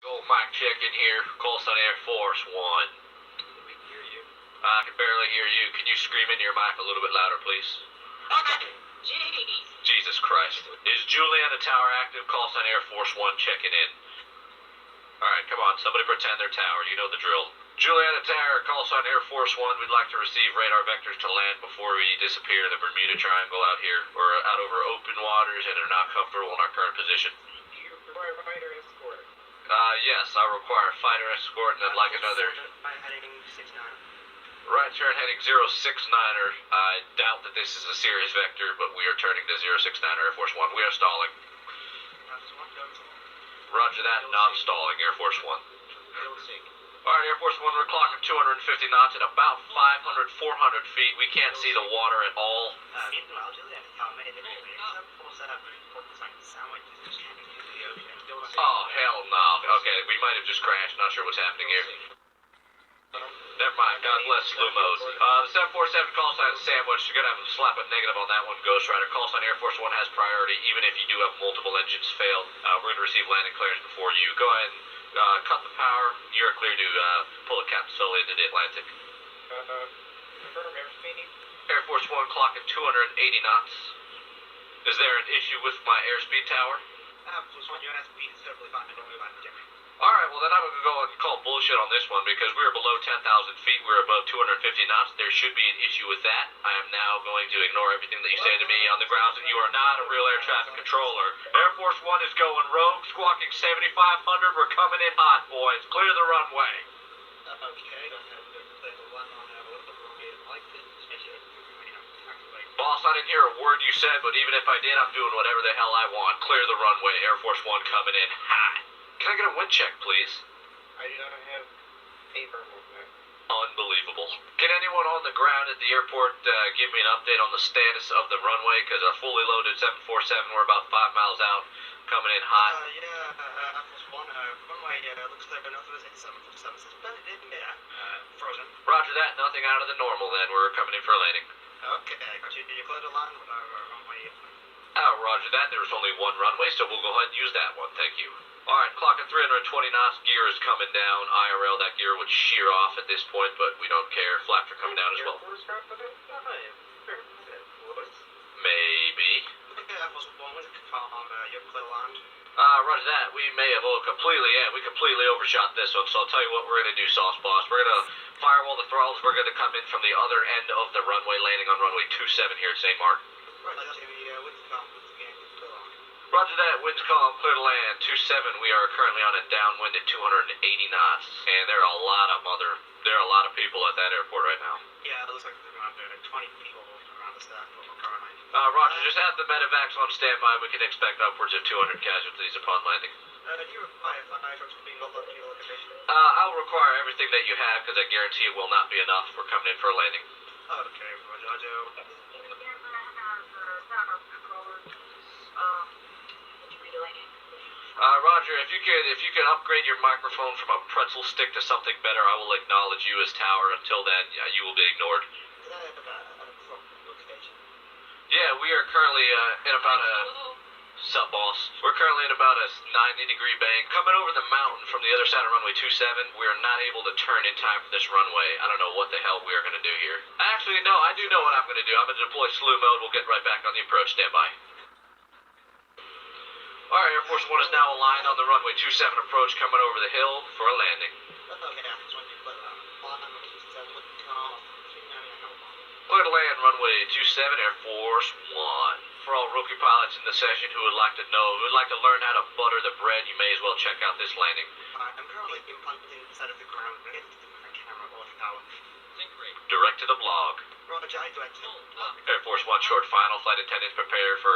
Old mic check in here. Call sign Air Force One. We can hear you. I can barely hear you. Can you scream into your mic a little bit louder, please? Okay. Jeez. Jesus Christ. Is Juliana Tower active? Call sign Air Force One checking in. Alright, come on. Somebody pretend they're tower. You know the drill. Juliana Tower, call sign Air Force One. We'd like to receive radar vectors to land before we disappear in the Bermuda Triangle out here. We're out over open waters and are not comfortable in our current position. Do you require fighter escort? Yes, I require a fighter escort and I'd like another. I'm heading 6-9. Right turn heading 069er. I doubt that this is a serious vector, but we are turning to 069er Air Force One. We are stalling. Roger that, not stalling, Air Force One. Alright, Air Force One, we're clocking 250 knots at about 500, 400 feet. We can't see the water at all. Oh, hell no. Okay, we might have just crashed. Not sure what's happening here. Never mind. God bless slow mode. The 747 call sign is sandwiched. You're going to have to slap a negative on that one, Ghost Rider. Call sign Air Force One has priority, even if you do have multiple engines failed. We're going to receive landing clearance before you. Go ahead and cut the power. You're clear to pull a Captain Sully into the Atlantic. Confirm airspeed. Air Force One clocking 280 knots. Is there an issue with my airspeed tower? Plus one, your airspeed is totally fine. Don't worry about it, Jimmy. Alright, well then I'm going to go and call bullshit on this one because we are below 10,000 feet. We're above 250 knots. There should be an issue with that. I am now going to ignore everything that you say to me on the grounds that you are not a real air traffic controller. Air Force One is going rogue, squawking 7,500. We're coming in hot, boys. Clear the runway. Okay, go ahead and clear the one on what the runway is like this. Boss, I didn't hear a word you said, but even if I did, I'm doing whatever the hell I want. Clear the runway. Air Force One coming in hot. Can I get a wind check, please? I do not have paper movement. Unbelievable. Can anyone on the ground at the airport give me an update on the status of the runway? Because a fully loaded 747, we're about 5 miles out, coming in hot. Runway looks like enough of us at 747 suspended, frozen. Roger that, nothing out of the normal then. We're coming in for a landing. Okay, continue clear the line with our runway. Roger that, there's only one runway, so we'll go ahead and use that one, thank you. Alright, clocking 320 knots, gear is coming down. IRL, that gear would shear off at this point, but we don't care. Flaps are coming down as well. Maybe. Roger that, we may have we completely overshot this one, so I'll tell you what we're going to do, Sauce Boss. We're going to firewall the throttles. We're going to come in from the other end of the runway, landing on runway 27 here at St. Mark. Roger that, winds calm, clear to land, 27, we are currently on a downwind at 280 knots, and there are a lot of people at that airport right now. Yeah, it looks like there's around 20 people around the staff currently. Roger, just have the medevacs on standby, we can expect upwards of 200 casualties upon landing. Do you require fire trucks being built up to your location? I'll require everything that you have, because I guarantee it will not be enough. We're coming in for a landing. Okay, Roger. Roger, if you could upgrade your microphone from a pretzel stick to something better, I will acknowledge you as tower. Until then, you will be ignored. Yeah, we are currently in about a... Sup, boss? We're currently in about a 90-degree bank. Coming over the mountain from the other side of runway 27, we are not able to turn in time for this runway. I don't know what the hell we are going to do here. Actually, no, I do know what I'm going to do. I'm going to deploy slew mode. We'll get right back on the approach. Stand by. Alright, Air Force One is now aligned on the runway 27 approach, coming over the hill for a landing. Clear to land, runway 27, Air Force One. For all rookie pilots in the session who would like to learn how to butter the bread, you may as well check out this landing. I'm currently implanting inside of the ground with my camera off tower. Direct to the blog. Roger, I direct. Air Force One, short final. Flight attendants prepare for